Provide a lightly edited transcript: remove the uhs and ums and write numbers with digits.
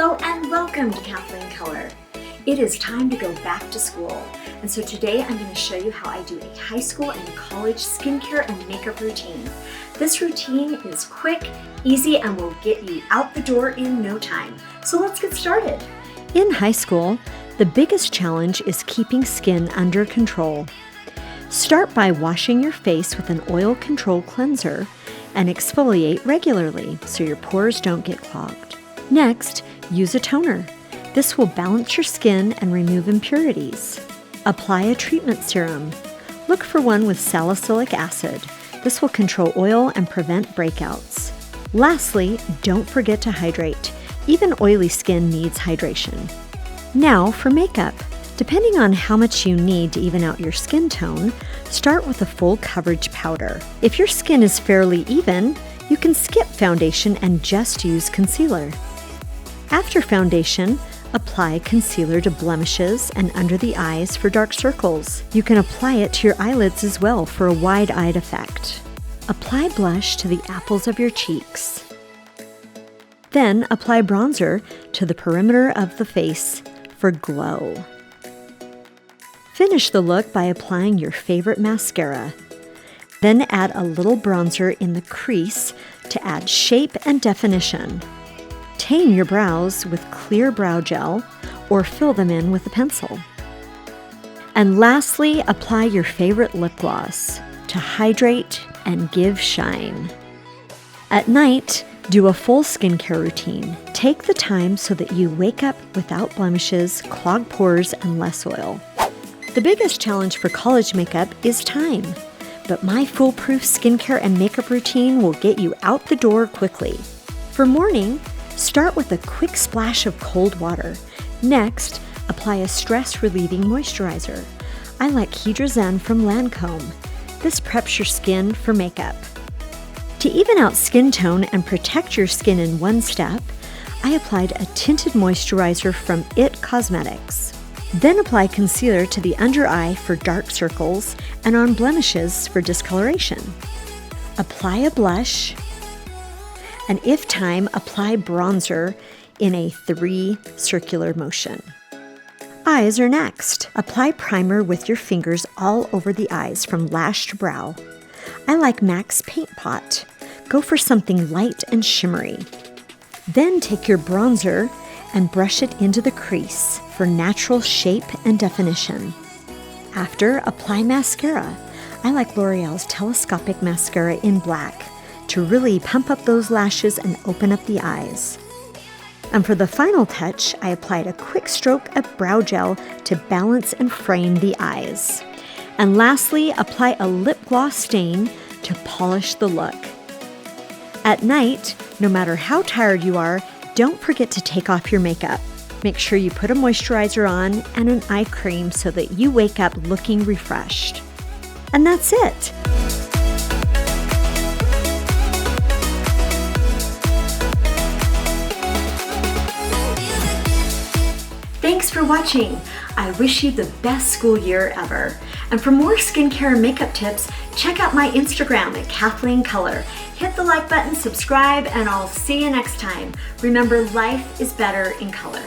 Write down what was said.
Hello and welcome to Kathleen Color. It is time to go back to school. And so today I'm going to show you how I do a high school and college skincare and makeup routine. This routine is quick, easy, and will get you out the door in no time. So let's get started. In high school, the biggest challenge is keeping skin under control. Start by washing your face with an oil control cleanser and exfoliate regularly so your pores don't get clogged. Next, use a toner. This will balance your skin and remove impurities. Apply a treatment serum. Look for one with salicylic acid. This will control oil and prevent breakouts. Lastly, don't forget to hydrate. Even oily skin needs hydration. Now for makeup. Depending on how much you need to even out your skin tone, start with a full coverage powder. If your skin is fairly even, you can skip foundation and just use concealer. After foundation, apply concealer to blemishes and under the eyes for dark circles. You can apply it to your eyelids as well for a wide-eyed effect. Apply blush to the apples of your cheeks. Then apply bronzer to the perimeter of the face for glow. Finish the look by applying your favorite mascara. Then add a little bronzer in the crease to add shape and definition. Tame your brows with clear brow gel or fill them in with a pencil. And lastly, apply your favorite lip gloss to hydrate and give shine. At night, do a full skincare routine. Take the time so that you wake up without blemishes, clogged pores, and less oil. The biggest challenge for college makeup is time, but my foolproof skincare and makeup routine will get you out the door quickly. For morning, start with a quick splash of cold water. Next, apply a stress-relieving moisturizer. I like Hydra from Lancome. This preps your skin for makeup. To even out skin tone and protect your skin in one step, I applied a tinted moisturizer from IT Cosmetics. Then apply concealer to the under eye for dark circles and on blemishes for discoloration. Apply a blush, and if time, apply bronzer in a 3 circular motion. Eyes are next. Apply primer with your fingers all over the eyes from lash to brow. I like MAC's Paint Pot. Go for something light and shimmery. Then take your bronzer and brush it into the crease for natural shape and definition. After, apply mascara. I like L'Oreal's Telescopic Mascara in black to really pump up those lashes and open up the eyes. And for the final touch, I applied a quick stroke of brow gel to balance and frame the eyes. And lastly, apply a lip gloss stain to polish the look. At night, no matter how tired you are, don't forget to take off your makeup. Make sure you put a moisturizer on and an eye cream so that you wake up looking refreshed. And that's it. Thanks for watching. I wish you the best school year ever. And for more skincare and makeup tips, check out my Instagram at Kathleen Color. Hit the like button, subscribe, and I'll see you next time. Remember, life is better in color.